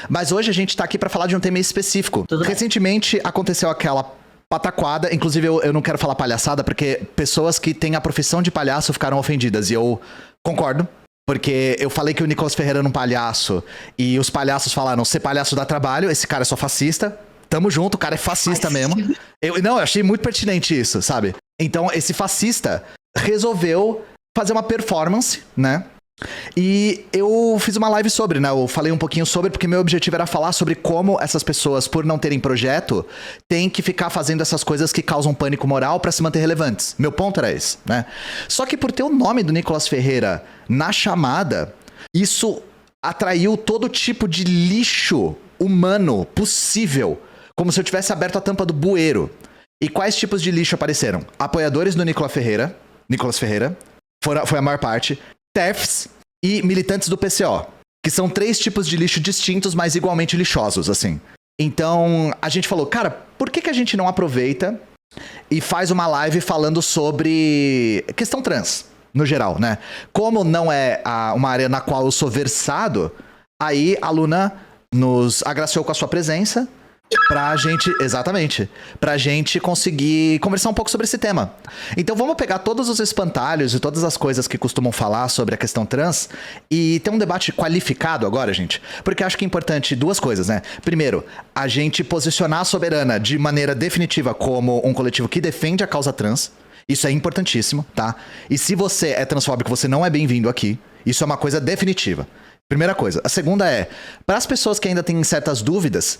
Mas hoje a gente tá aqui pra falar de um tema específico. Recentemente aconteceu aquela pataquada, inclusive eu não quero falar palhaçada, porque pessoas que têm a profissão de palhaço ficaram ofendidas, e eu concordo. Porque eu falei que o Nicolas Ferreira era um palhaço, e os palhaços falaram, ser palhaço dá trabalho, esse cara é só fascista. Tamo junto, o cara é fascista mesmo. Eu achei muito pertinente isso, sabe? Então, esse fascista resolveu fazer uma performance, né? E eu fiz uma live sobre, né? Eu falei um pouquinho sobre, porque meu objetivo era falar sobre como essas pessoas, por não terem projeto, têm que ficar fazendo essas coisas que causam pânico moral pra se manter relevantes. Meu ponto era esse, né? Só que por ter o nome do Nicolas Ferreira na chamada, isso atraiu todo tipo de lixo humano possível, como se eu tivesse aberto a tampa do bueiro. E quais tipos de lixo apareceram? Apoiadores do Nicolas Ferreira, foi a maior parte, TERFs e militantes do PCO, que são 3 tipos de lixo distintos, mas igualmente lixosos, assim. Então, a gente falou, cara, por que a gente não aproveita e faz uma live falando sobre questão trans, no geral, né? Como não é uma área na qual eu sou aí a Luna nos agraciou com a sua presença pra gente conseguir conversar um pouco sobre esse tema. Então vamos pegar todos os espantalhos e todas as coisas que costumam falar sobre a questão trans e ter um debate qualificado agora, gente. Porque acho que é importante 2 coisas, né? Primeiro, a gente posicionar a Soberana de maneira definitiva como um coletivo que defende a causa trans. Isso é importantíssimo, tá? E se você é transfóbico, você não é bem-vindo aqui. Isso é uma coisa definitiva. Primeira coisa. A segunda é, para as pessoas que ainda têm certas dúvidas,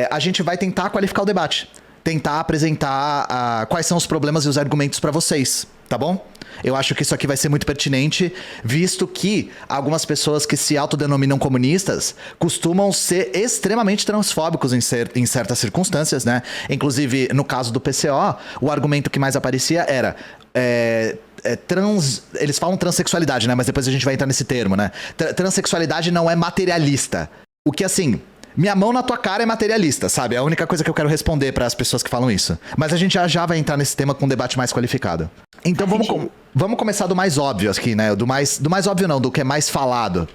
a gente vai tentar qualificar o debate. Tentar apresentar quais são os problemas e os argumentos pra vocês, tá bom? Eu acho que isso aqui vai ser muito pertinente, visto que algumas pessoas que se autodenominam comunistas costumam ser extremamente transfóbicos em certas circunstâncias, né? Inclusive, no caso do PCO, o argumento que mais aparecia era... eles falam transexualidade, né? Mas depois a gente vai entrar nesse termo, né? Transexualidade não é materialista. O que, assim... Minha mão na tua cara é materialista, sabe? É a única coisa que eu quero responder para as pessoas que falam isso. Mas a gente já vai entrar nesse tema com um debate mais qualificado. Então vamos começar do mais óbvio aqui, né? Do mais óbvio não, do que é mais falado.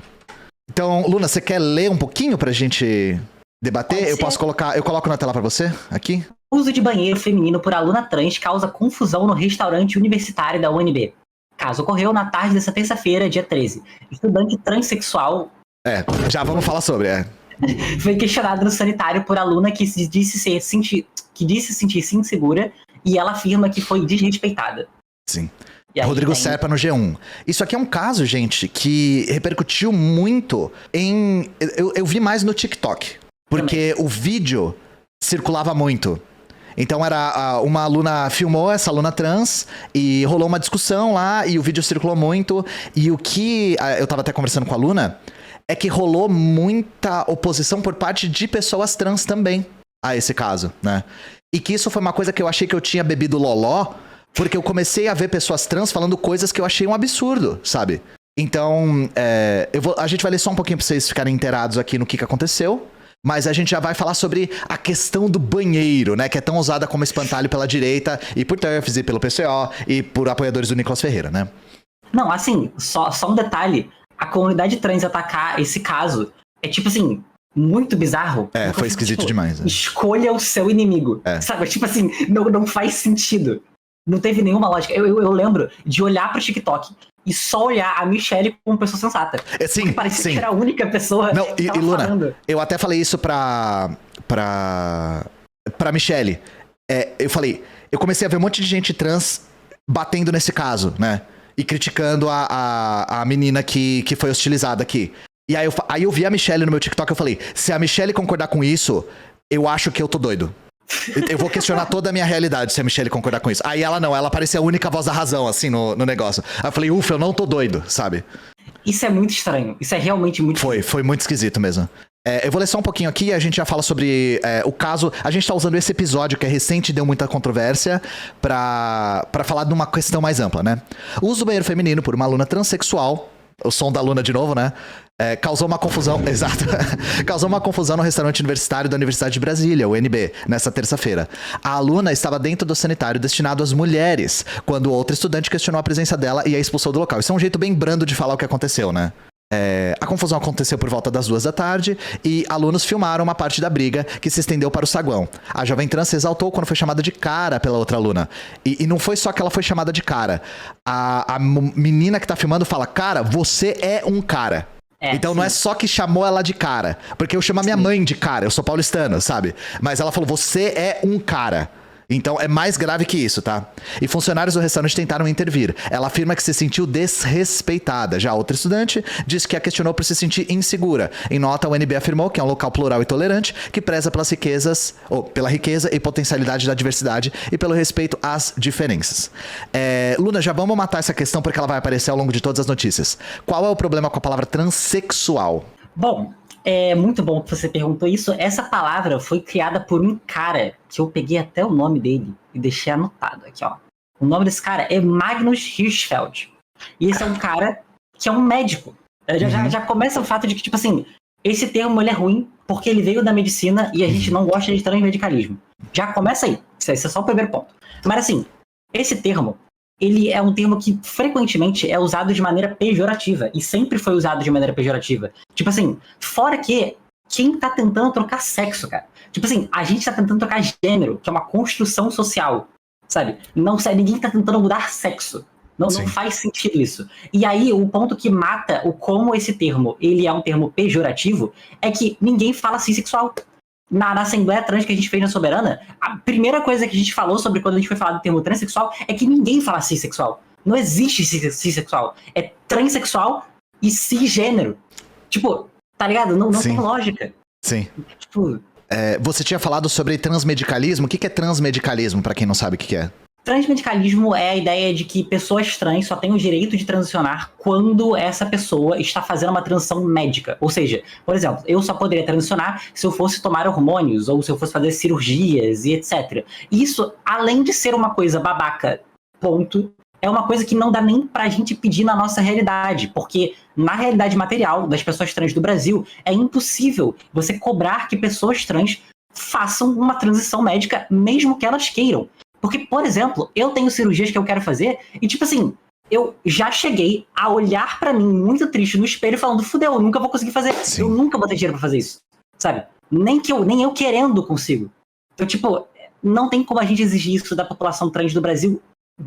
Então, Luna, você quer ler um pouquinho pra gente debater? Eu coloco na tela pra você, aqui. Uso de banheiro feminino por aluna trans causa confusão no restaurante universitário da UNB. Caso ocorreu na tarde dessa terça-feira, dia 13. Estudante transexual... já vamos falar sobre, foi questionado no sanitário por aluna que disse sentir-se insegura e ela afirma que foi desrespeitada. Sim. Rodrigo Serpa no G1. Isso aqui é um caso, gente, que repercutiu muito em... Eu vi mais no TikTok, porque também o vídeo circulava muito. Então era uma aluna filmou essa aluna trans e rolou uma discussão lá e o vídeo circulou muito. E o que eu tava até conversando com a aluna é que rolou muita oposição por parte de pessoas trans também a esse caso, né? E que isso foi uma coisa que eu achei que eu tinha bebido loló, porque eu comecei a ver pessoas trans falando coisas que eu achei um absurdo, sabe? Então, a gente vai ler só um pouquinho pra vocês ficarem inteirados aqui no que aconteceu, mas a gente já vai falar sobre a questão do banheiro, né? Que é tão usada como espantalho pela direita, e por TERFs, e pelo PCO, e por apoiadores do Nicolas Ferreira, né? Não, assim, só um detalhe. A comunidade trans atacar esse caso é, tipo assim, muito bizarro. Foi esquisito demais. Escolha o seu inimigo. Sabe? Tipo assim, não faz sentido. Não teve nenhuma lógica. Eu lembro de olhar pro TikTok e só olhar a Michelle como pessoa sensata. Sim, porque parecia que era a única pessoa que tava Luna, falando. Eu até falei isso pra Michelle. Eu falei, eu comecei a ver um monte de gente trans batendo nesse caso, né? E criticando a menina que foi hostilizada aqui. E aí eu vi a Michelle no meu TikTok, eu falei, se a Michelle concordar com isso, eu acho que eu tô doido. Eu vou questionar toda a minha realidade se a Michelle concordar com isso. Aí ela parecia a única voz da razão, assim, no negócio. Aí eu falei, ufa, eu não tô doido, sabe? Isso é muito estranho. Isso é realmente muito estranho. Foi muito esquisito mesmo. Eu vou ler só um pouquinho aqui e a gente já fala sobre o caso. A gente tá usando esse episódio que é recente e deu muita controvérsia pra falar de uma questão mais ampla, né? O uso do banheiro feminino por uma aluna transexual, o som da aluna de novo, né? Causou uma confusão, exato, causou uma confusão no restaurante universitário da Universidade de Brasília, o UNB, nessa terça-feira. A aluna estava dentro do sanitário destinado às mulheres, quando outra estudante questionou a presença dela e a expulsou do local. Isso é um jeito bem brando de falar o que aconteceu, né? A confusão aconteceu por volta das 2 da tarde e alunos filmaram uma parte da briga que se estendeu para o saguão. A jovem trans se exaltou quando foi chamada de cara pela outra aluna. E não foi só que ela foi chamada de cara. A menina que tá filmando fala, cara, você é um cara. Então sim. não é só que chamou ela de cara. Porque eu chamo a minha mãe de cara, eu sou paulistano, sabe? Mas ela falou, você é um cara. Então é mais grave que isso, tá? E funcionários do restaurante tentaram intervir. Ela afirma que se sentiu desrespeitada. Já outra estudante disse que a questionou por se sentir insegura. Em nota, o NB afirmou que é um local plural e tolerante, que preza pelas riquezas, ou pela riqueza e potencialidade da diversidade e pelo respeito às diferenças. Luna, já vamos matar essa questão porque ela vai aparecer ao longo de todas as notícias. Qual é o problema com a palavra transexual? Bom, é muito bom que você perguntou isso. Essa palavra foi criada por um cara, que eu peguei até o nome dele e deixei anotado aqui, ó. O nome desse cara é Magnus Hirschfeld. E esse é um cara que é um médico. Já começa o fato de que, tipo assim, esse termo ele é ruim porque ele veio da medicina e a gente não gosta de transmedicalismo. Já começa aí. Esse é só o primeiro ponto. Mas assim, esse termo, ele é um termo que frequentemente é usado de maneira pejorativa. E sempre foi usado de maneira pejorativa. Tipo assim, fora que quem tá tentando trocar sexo, cara? Tipo assim, a gente tá tentando trocar gênero, que é uma construção social, sabe? Ninguém tá tentando mudar sexo. Não faz sentido isso. E aí, o ponto que mata o como esse termo, ele é um termo pejorativo, é que ninguém fala cisexual. Na Assembleia Trans que a gente fez na Soberana, a primeira coisa que a gente falou sobre quando a gente foi falar do termo transexual é que ninguém fala cisexual. Não existe cisexual. É transexual e cisgênero. Tipo, tá ligado? Não tem lógica. Sim. Tipo, você tinha falado sobre transmedicalismo. O que é transmedicalismo, pra quem não sabe o que é? Transmedicalismo é a ideia de que pessoas trans só têm o direito de transicionar quando essa pessoa está fazendo uma transição médica. Ou seja, por exemplo, eu só poderia transicionar se eu fosse tomar hormônios ou se eu fosse fazer cirurgias e etc. Isso, além de ser uma coisa babaca, ponto, é uma coisa que não dá nem pra gente pedir na nossa realidade, porque na realidade material das pessoas trans do Brasil, é impossível você cobrar que pessoas trans façam uma transição médica, mesmo que elas queiram. Porque, por exemplo, eu tenho cirurgias que eu quero fazer e, tipo assim, eu já cheguei a olhar pra mim muito triste no espelho falando, fudeu, eu nunca vou conseguir fazer. Sim. Eu nunca vou ter dinheiro pra fazer isso, sabe? Nem eu querendo consigo. Então, tipo, não tem como a gente exigir isso da população trans do Brasil.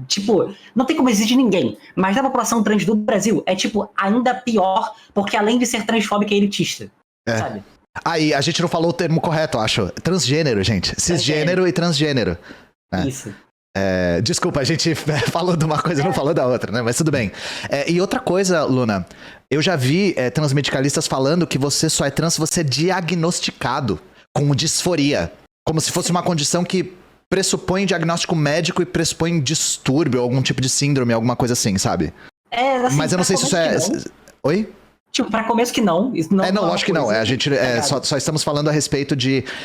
Tipo, não tem como exigir ninguém. Mas da população trans do Brasil é, tipo, ainda pior, porque além de ser transfóbica, é elitista, sabe? Aí, a gente não falou o termo correto, eu acho. Transgênero, gente. Cisgênero e transgênero. Isso. Desculpa, a gente falou de uma coisa e não falou da outra, né? Mas tudo bem. E outra coisa, Luna, eu já vi transmedicalistas falando que você só é trans se você é diagnosticado com disforia. Como se fosse uma condição que pressupõe diagnóstico médico e pressupõe distúrbio, algum tipo de síndrome, alguma coisa assim, sabe? Assim, mas eu não sei se isso é... Oi? Tipo, pra começo que não. Isso não lógico que não. A gente só estamos falando a respeito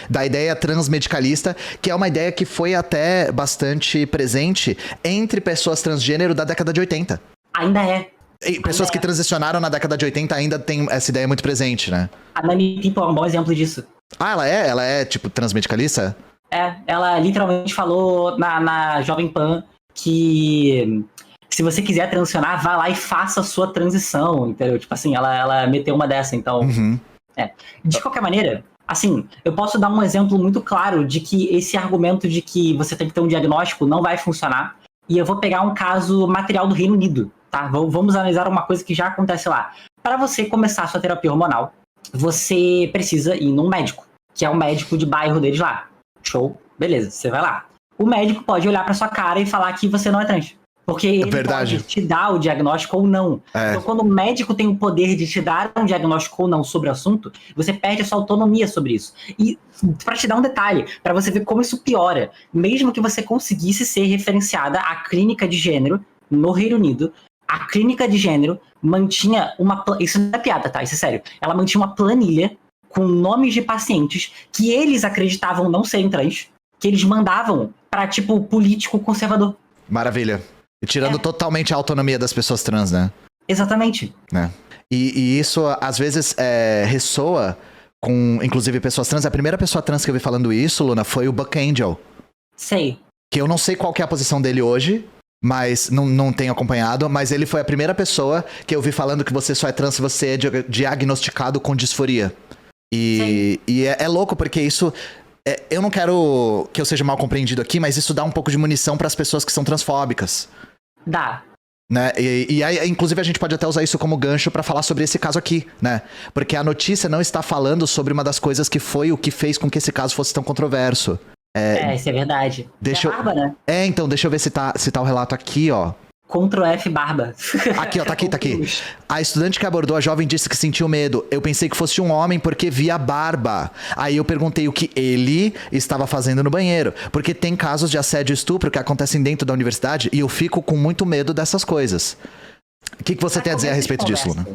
da ideia transmedicalista, que é uma ideia que foi até bastante presente entre pessoas transgênero da década de 80. Ainda é. E pessoas que transicionaram na década de 80 ainda tem essa ideia muito presente, né? A Nani People é um bom exemplo disso. Ah, ela é? Ela é, tipo, transmedicalista? Ela literalmente falou na Jovem Pan que se você quiser transicionar, vá lá e faça a sua transição, entendeu? Tipo assim, ela meteu uma dessa, então... De qualquer maneira, assim, eu posso dar um exemplo muito claro de que esse argumento de que você tem que ter um diagnóstico não vai funcionar, e eu vou pegar um caso material do Reino Unido, tá? Vamos analisar uma coisa que já acontece lá. Para você começar a sua terapia hormonal, você precisa ir num médico, que é o médico de bairro deles lá. Show? Beleza, você vai lá. O médico pode olhar pra sua cara e falar que você não é trans. Porque ele pode te dar o diagnóstico ou não. Então, quando o médico tem o poder de te dar um diagnóstico ou não sobre o assunto, você perde a sua autonomia sobre isso. E pra te dar um detalhe, pra você ver como isso piora, mesmo que você conseguisse ser referenciada à clínica de gênero no Reino Unido, a clínica de gênero mantinha uma... Isso não é piada, tá? Isso é sério. Ela mantinha uma planilha com nomes de pacientes que eles acreditavam não serem trans, que eles mandavam pra, tipo, político conservador. Maravilha. E tirando totalmente a autonomia das pessoas trans, né? Exatamente. E isso, às vezes, ressoa com, inclusive, pessoas trans. A primeira pessoa trans que eu vi falando isso, Luna, foi o Buck Angel. Sei. Que eu não sei qual que é a posição dele hoje, mas não tenho acompanhado, mas ele foi a primeira pessoa que eu vi falando que você só é trans se você é diagnosticado com disforia. E é louco, porque isso... eu não quero que eu seja mal compreendido aqui, mas isso dá um pouco de munição para as pessoas que são transfóbicas. Dá. Né? E aí, inclusive, a gente pode até usar isso como gancho pra falar sobre esse caso aqui, né? Porque a notícia não está falando sobre uma das coisas que foi o que fez com que esse caso fosse tão controverso. Isso é verdade. Deixa Barba, né? então, deixa eu ver se tá o relato aqui, ó. Ctrl F Barba. Aqui, ó, tá aqui. A estudante que abordou a jovem disse que sentiu medo. Eu pensei que fosse um homem porque via barba. Aí eu perguntei o que ele estava fazendo no banheiro. Porque tem casos de assédio e estupro que acontecem dentro da universidade e eu fico com muito medo dessas coisas. O que você tem a dizer a respeito disso, Luna?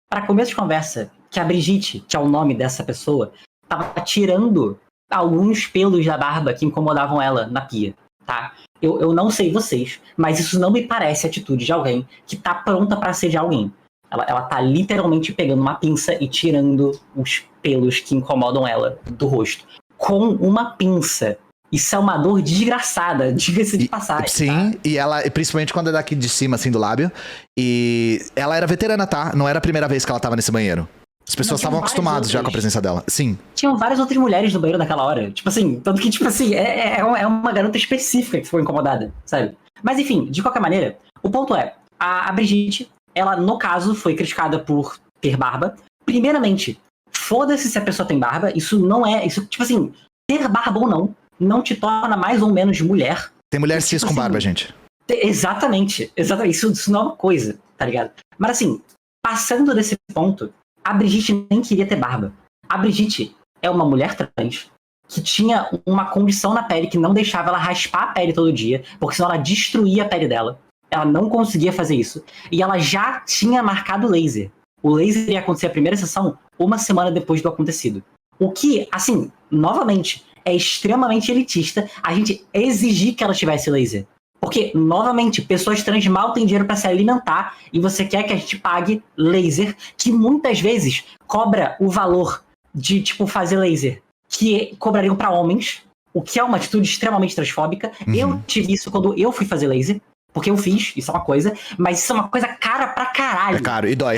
Para começo de conversa, que a Brigitte, que é o nome dessa pessoa, tava tirando alguns pelos da barba que incomodavam ela na pia, tá? Eu não sei vocês, mas isso não me parece atitude de alguém que tá pronta pra assediar alguém. Ela tá literalmente pegando uma pinça e tirando os pelos que incomodam ela do rosto. Com uma pinça. Isso é uma dor desgraçada, diga-se de passagem. Sim, tá? e ela, principalmente quando é daqui de cima, assim, do lábio. E ela era veterana, tá? Não era a primeira vez que ela tava nesse banheiro. As pessoas estavam acostumadas já com a presença dela. Sim. Tinham várias outras mulheres no banheiro naquela hora. Tipo assim, tanto que, tipo assim, é uma garota específica que ficou incomodada, sabe? Mas enfim, de qualquer maneira, o ponto é, a Brigitte, ela, no caso, foi criticada por ter barba. Primeiramente, foda-se se a pessoa tem barba. Isso não é... Isso, tipo assim, ter barba ou não te torna mais ou menos mulher. Tem mulher cis tipo com assim, barba, gente. Exatamente. Isso não é uma coisa, tá ligado? Mas assim, passando desse ponto, a Brigitte nem queria ter barba. A Brigitte é uma mulher trans que tinha uma condição na pele que não deixava ela raspar a pele todo dia, porque senão ela destruía a pele dela. Ela não conseguia fazer isso. E ela já tinha marcado laser. O laser ia acontecer a primeira sessão uma semana depois do acontecido. O que, assim, novamente, é extremamente elitista a gente exigir que ela tivesse laser. Porque, novamente, pessoas trans mal têm dinheiro para se alimentar e você quer que a gente pague laser, que muitas vezes cobra o valor de, tipo, fazer laser, que cobrariam para homens, o que é uma atitude extremamente transfóbica. Uhum. Eu tive isso quando eu fui fazer laser, porque eu fiz, isso é uma coisa, mas isso é uma coisa cara pra caralho. É caro, e dói.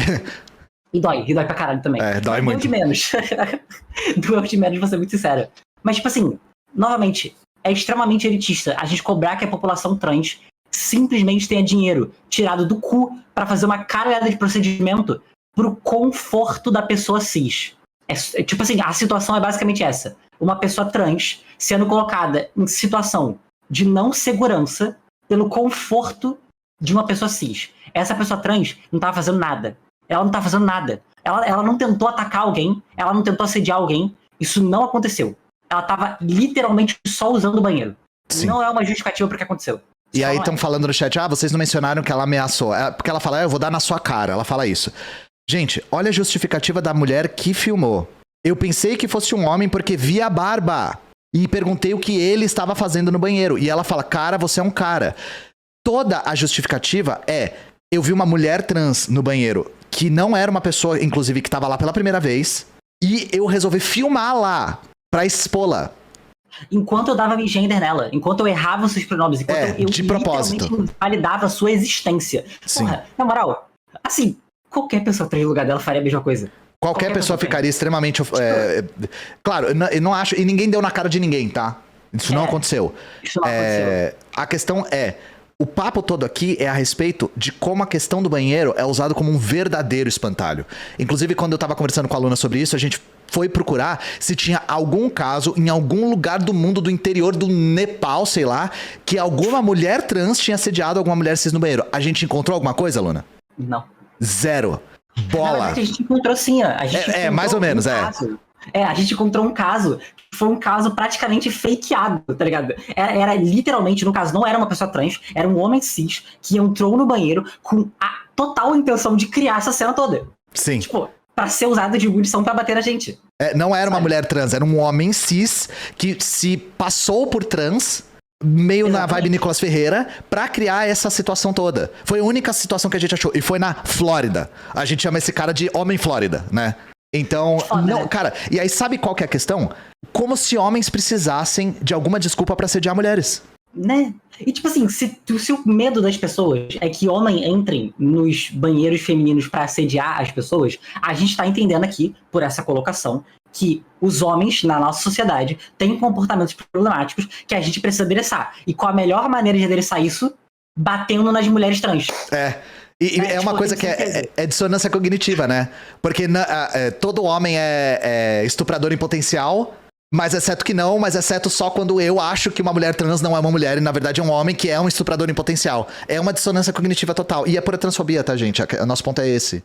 E dói pra caralho também. Dói muito. De menos. Doeu de menos, vou ser muito sincero. Mas, tipo assim, novamente, é extremamente elitista a gente cobrar que a população trans simplesmente tenha dinheiro tirado do cu pra fazer uma caralhada de procedimento pro conforto da pessoa cis. Tipo assim, a situação é basicamente essa. Uma pessoa trans sendo colocada em situação de não segurança pelo conforto de uma pessoa cis. Essa pessoa trans não tava fazendo nada. Ela não tá fazendo nada. Ela não tentou atacar alguém, ela não tentou assediar alguém. Isso não aconteceu. Ela tava literalmente só usando o banheiro. Sim. Não é uma justificativa pro que aconteceu. E aí estão falando no chat, vocês não mencionaram que ela ameaçou. Porque ela fala, eu vou dar na sua cara. Ela fala isso. Gente, olha a justificativa da mulher que filmou. Eu pensei que fosse um homem porque vi a barba. E perguntei o que ele estava fazendo no banheiro. E ela fala, cara, você é um cara. Toda a justificativa é, eu vi uma mulher trans no banheiro, que não era uma pessoa, inclusive, que estava lá pela primeira vez. E eu resolvi filmar lá. Pra expô-la. Enquanto eu dava gender nela, enquanto eu errava os seus pronomes, enquanto eu de propósito validava a sua existência. Sim. Porra, na moral, assim, qualquer pessoa no lugar dela faria a mesma coisa. Qualquer pessoa ficaria extremamente... Claro, eu não acho... E ninguém deu na cara de ninguém, tá? Isso não aconteceu. Isso não aconteceu. A questão é... O papo todo aqui é a respeito de como a questão do banheiro é usado como um verdadeiro espantalho. Inclusive, quando eu tava conversando com a Luna sobre isso, a gente foi procurar se tinha algum caso em algum lugar do mundo, do interior do Nepal, sei lá, que alguma mulher trans tinha assediado alguma mulher cis no banheiro. A gente encontrou alguma coisa, Luna? Não. Zero. Bola. A gente encontrou sim. A gente encontrou mais ou menos, caso. A gente encontrou um caso, foi um caso praticamente fakeado, tá ligado? Era literalmente, no caso, não era uma pessoa trans, era um homem cis que entrou no banheiro com a total intenção de criar essa cena toda. Sim. Tipo, pra ser usado de munição pra bater na gente. Não era uma mulher trans, era um homem cis que se passou por trans, meio na vibe Nicolas Ferreira, pra criar essa situação toda. Foi a única situação que a gente achou. E foi na Flórida. A gente chama esse cara de Homem Flórida, né? Então, não, cara, e aí sabe qual que é a questão? Como se homens precisassem de alguma desculpa pra assediar mulheres. Né? E tipo assim, se o medo das pessoas é que homens entrem nos banheiros femininos pra assediar as pessoas, a gente tá entendendo aqui, por essa colocação, que os homens na nossa sociedade têm comportamentos problemáticos que a gente precisa adereçar. E qual a melhor maneira de adereçar isso? Batendo nas mulheres trans. E é uma coisa que é dissonância cognitiva, né? Porque todo homem é estuprador em potencial, mas exceto só quando eu acho que uma mulher trans não é uma mulher e na verdade é um homem que é um estuprador em potencial. É uma dissonância cognitiva total. E é pura transfobia, tá, gente? O nosso ponto é esse.